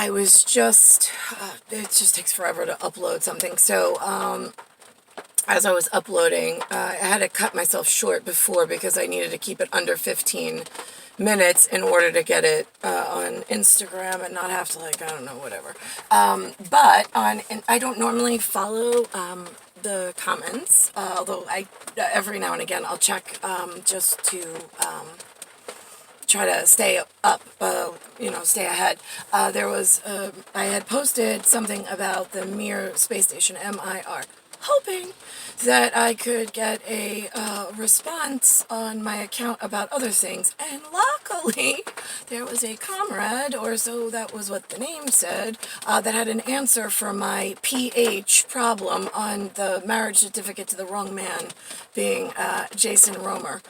I was just, it just takes forever to upload something. So, as I was uploading, I had to cut myself short before because I needed to keep it under 15 minutes in order to get it on Instagram and not have to, like, I don't know, whatever. But I don't normally follow the comments, although every now and again I'll check just to try to stay up, stay ahead. I had posted something about the Mir space station, MIR, hoping that I could get a response on my account about other things, and luckily there was a comrade, or so that was what the name said, that had an answer for my PH problem on the marriage certificate to the wrong man, being Jason Romer.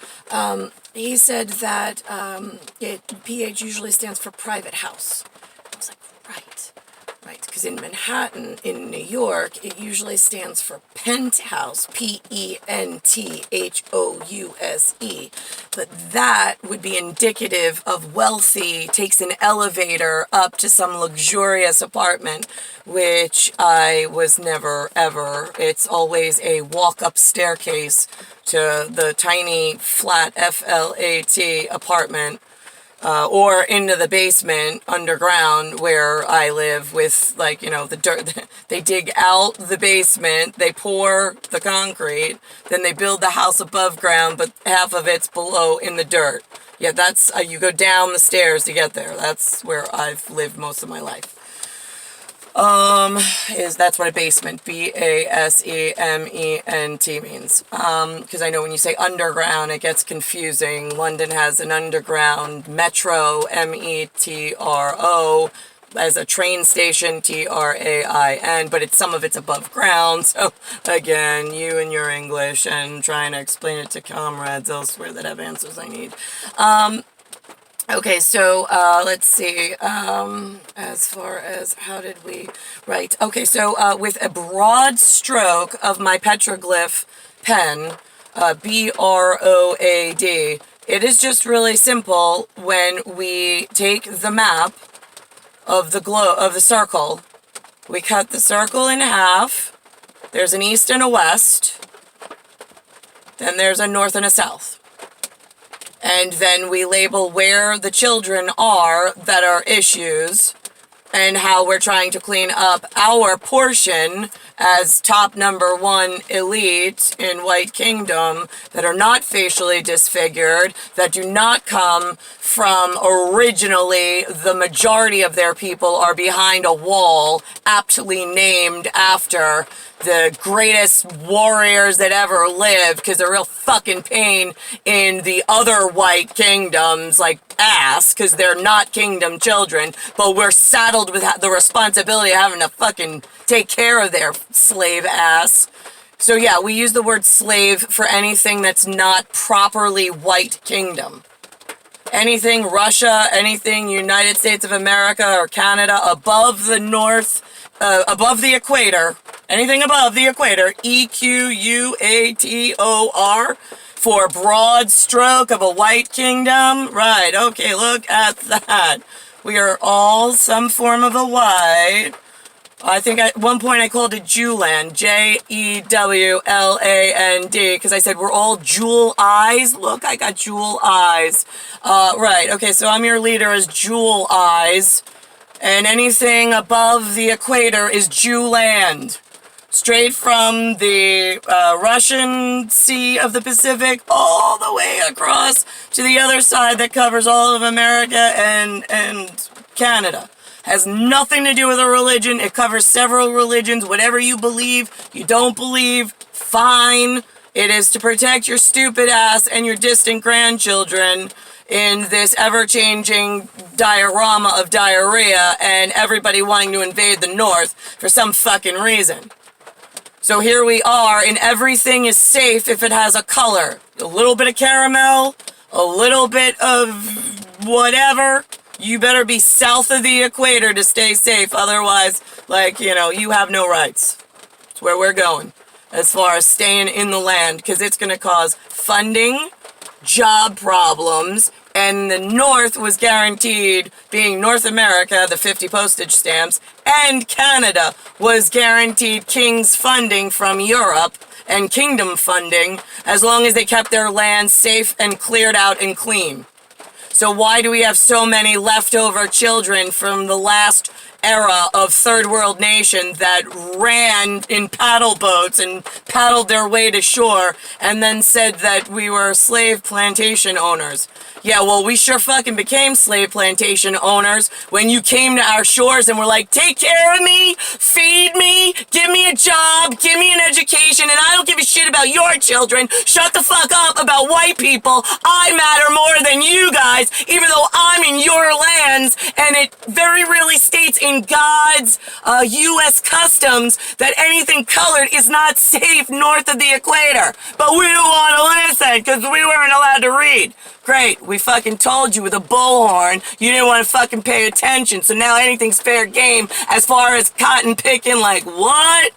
He said that PH usually stands for private house. I was like, right, because in Manhattan, in New York, it usually stands for penthouse, P-E-N-T-H-O-U-S-E. But that would be indicative of wealthy, takes an elevator up to some luxurious apartment, which I was never, ever. It's always a walk-up staircase to the tiny, flat, F-L-A-T apartment. Or into the basement underground where I live with, like, the dirt. They dig out the basement, they pour the concrete, then they build the house above ground, but half of it's below in the dirt. Yeah, that's, you go down the stairs to get there. That's where I've lived most of my life. That's what a basement, B-A-S-E-M-E-N-T means. Because I know when you say underground, it gets confusing. London has an underground metro, M-E-T-R-O, as a train station, T-R-A-I-N, but some of it's above ground. So, again, you and your English and trying to explain it to comrades elsewhere that have answers I need. Okay, so let's see, as far as how did we write? Okay, so with a broad stroke of my petroglyph pen, B-R-O-A-D, it is just really simple when we take the map of the circle, we cut the circle in half, there's an east and a west, then there's a north and a south. And then we label where the children are that are issues and how we're trying to clean up our portion as top #1 elite in White Kingdom that are not facially disfigured, that do not come from originally the majority of their people are behind a wall aptly named after the greatest warriors that ever lived, because they're real fucking pain in the other white kingdoms, like ass, because they're not kingdom children, but we're saddled with the responsibility of having to fucking take care of their slave ass. So yeah, we use the word slave for anything that's not properly white kingdom. Anything Russia, anything United States of America or Canada above the north, above the equator, anything above the equator, E-Q-U-A-T-O-R, for broad stroke of a white kingdom. Right, okay, look at that. We are all some form of a white. I think at one point I called it Jewland, J-E-W-L-A-N-D, because I said we're all jewel eyes. Look, I got jewel eyes. Right, okay, so I'm your leader as jewel eyes, and anything above the equator is Jewland. Straight from the Russian Sea of the Pacific all the way across to the other side that covers all of America and Canada. Has nothing to do with a religion. It covers several religions. Whatever you believe, you don't believe, fine. It is to protect your stupid ass and your distant grandchildren in this ever-changing diorama of diarrhea and everybody wanting to invade the North for some fucking reason. So here we are, and everything is safe if it has a color. A little bit of caramel, a little bit of whatever. You better be south of the equator to stay safe. Otherwise, like, you have no rights. It's where we're going as far as staying in the land, because it's going to cause funding, job problems, and the North was guaranteed, being North America, the 50 postage stamps, and Canada was guaranteed King's funding from Europe and Kingdom funding as long as they kept their land safe and cleared out and clean. So why do we have so many leftover children from the last era of third world nation that ran in paddle boats and paddled their way to shore and then said that we were slave plantation owners? Yeah, well, we sure fucking became slave plantation owners when you came to our shores and were like, take care of me, feed me, give me a job, give me an education, and I don't give a shit about your children. Shut the fuck up about white people. I matter more than you guys, even though I'm in your lands, and it very rarely states in God's U.S. customs that anything colored is not safe north of the equator. But we don't want to listen because we weren't allowed to read. Great, we fucking told you with a bullhorn you didn't want to fucking pay attention, so now anything's fair game as far as cotton picking. Like, what?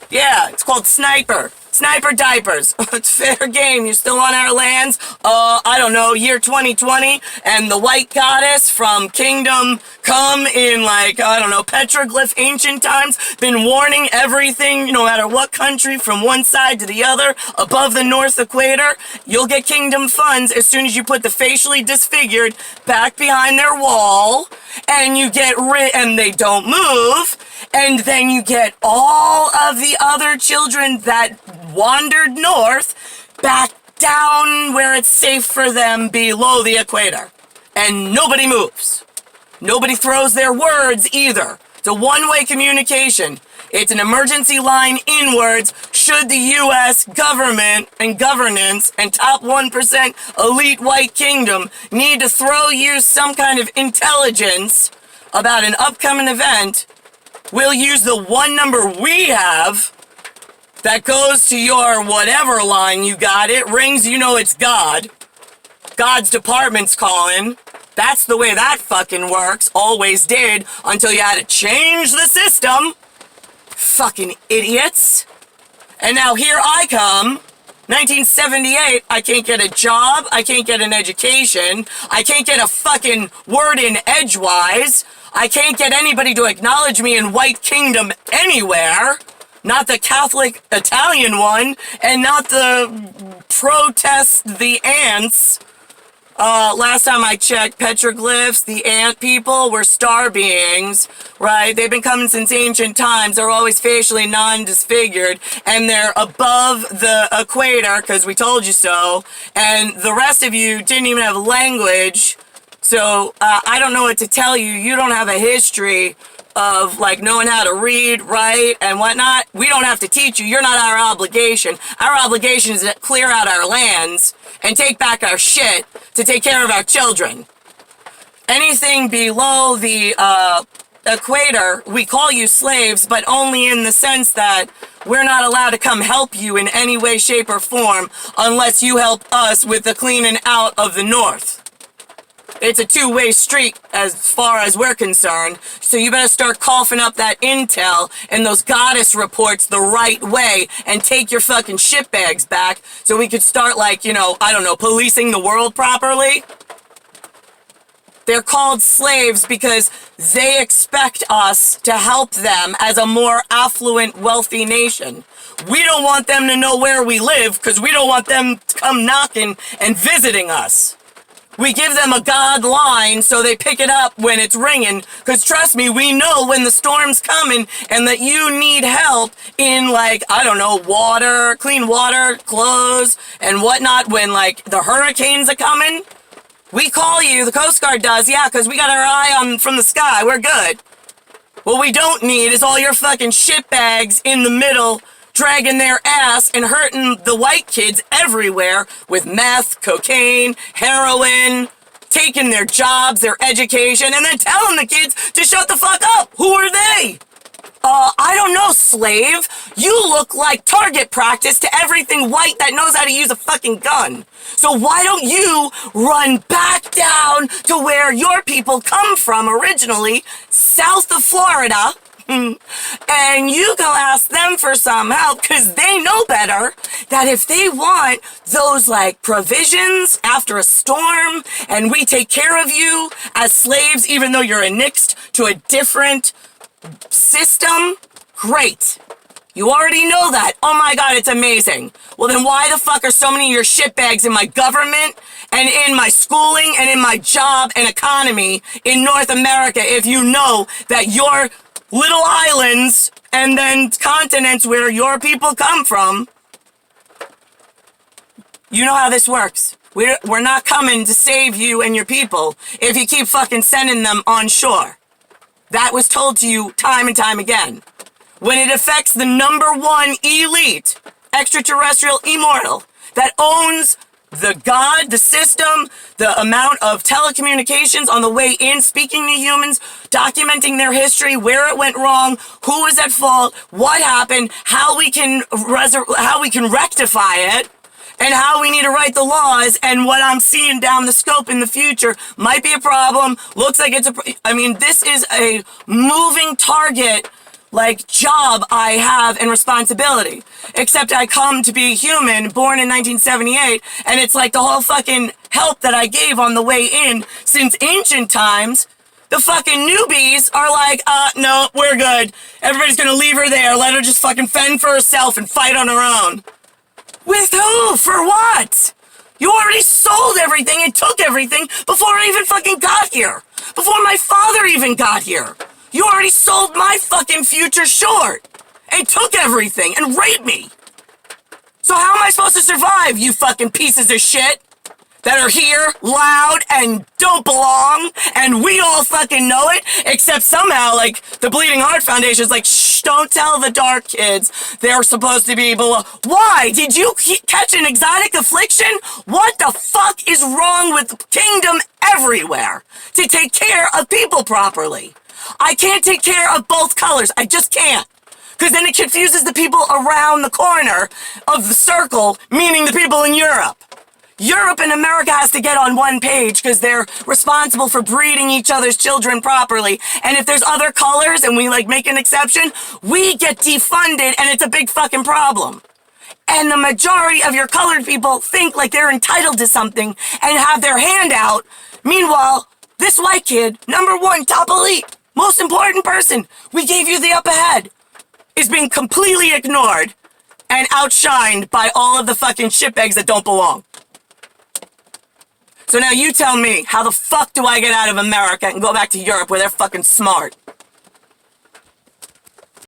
Yeah, it's called sniper. Sniper diapers. It's fair game. You're still on our lands. I don't know, year 2020, and the white goddess from Kingdom Come in, like, I don't know, petroglyph ancient times, been warning everything, no matter what country, from one side to the other, above the North Equator, you'll get Kingdom funds as soon as you put the facially disfigured back behind their wall, and you get and they don't move, and then you get all of the other children that wandered north back down where it's safe for them below the equator. And nobody moves. Nobody throws their words either. It's a one-way communication. It's an emergency line inwards should the U.S. government and governance and top 1% elite white kingdom need to throw you some kind of intelligence about an upcoming event. We'll use the one number we have that goes to your whatever line you got. It rings, you know it's God. God's department's calling. That's the way that fucking works. Always did, until you had to change the system. Fucking idiots. And now here I come. 1978, I can't get a job. I can't get an education. I can't get a fucking word in edgewise. I can't get anybody to acknowledge me in White Kingdom anywhere. Not the Catholic Italian one, and not the protest the ants. Last time I checked, petroglyphs, the ant people, were star beings, right? They've been coming since ancient times. They're always facially non-disfigured, and they're above the equator, because we told you so, and the rest of you didn't even have language, so I don't know what to tell you. You don't have a history of, like, knowing how to read, write, and whatnot. We don't have to teach you. You're not our obligation. Our obligation is to clear out our lands and take back our shit to take care of our children. Anything below the equator, we call you slaves, but only in the sense that we're not allowed to come help you in any way, shape, or form unless you help us with the cleaning out of the North. It's a two-way street as far as we're concerned, so you better start coughing up that intel and those goddess reports the right way and take your fucking shitbags back so we could start, like, you know, I don't know, policing the world properly. They're called slaves because they expect us to help them as a more affluent, wealthy nation. We don't want them to know where we live because we don't want them to come knocking and visiting us. We give them a God line so they pick it up when it's ringing. Because trust me, we know when the storm's coming and that you need help in, like, I don't know, water, clean water, clothes, and whatnot. When, like, the hurricanes are coming, we call you, the Coast Guard does, yeah, because we got our eye on from the sky. We're good. What we don't need is all your fucking shitbags in the middle dragging their ass and hurting the white kids everywhere with meth, cocaine, heroin, taking their jobs, their education, and then telling the kids to shut the fuck up. Who are they? I don't know, slave. You look like target practice to everything white that knows how to use a fucking gun. So why don't you run back down to where your people come from originally, south of Florida, And you go ask them for some help because they know better that if they want those like provisions after a storm and we take care of you as slaves even though you're annexed to a different system, great. You already know that. Oh my God, it's amazing. Well then why the fuck are so many of your shitbags in my government and in my schooling and in my job and economy in North America if you know that your little islands and then continents where your people come from, you know how this works. We're not coming to save you and your people if you keep fucking sending them on shore. That was told to you time and time again. When it affects the #1 elite, extraterrestrial immortal, that owns the God, the system, the amount of telecommunications on the way in, speaking to humans, documenting their history, where it went wrong, who was at fault, what happened, how we can rectify it, and how we need to write the laws, and what I'm seeing down the scope in the future might be a problem, looks like I mean, this is a moving target like job I have and responsibility. Except I come to be human, born in 1978, and it's like the whole fucking help that I gave on the way in since ancient times, the fucking newbies are like, no, we're good. Everybody's gonna leave her there, let her just fucking fend for herself and fight on her own. With who? For what? You already sold everything and took everything before I even fucking got here. Before my father even got here. You already sold my fucking future short and took everything and raped me. So how am I supposed to survive, you fucking pieces of shit that are here, loud, and don't belong, and we all fucking know it, except somehow, like, the Bleeding Heart Foundation is like, shh, don't tell the dark kids they're supposed to be below. Why? Did you catch an exotic affliction? What the fuck is wrong with kingdom everywhere to take care of people properly? I can't take care of both colors. I just can't. Because then it confuses the people around the corner of the circle, meaning the people in Europe. Europe and America has to get on one page because they're responsible for breeding each other's children properly. And if there's other colors and we like make an exception, we get defunded and it's a big fucking problem. And the majority of your colored people think like they're entitled to something and have their hand out. Meanwhile, this white kid, #1, top elite, most important person, we gave you the up ahead, is being completely ignored and outshined by all of the fucking shitbags that don't belong. So now you tell me, how the fuck do I get out of America and go back to Europe where they're fucking smart?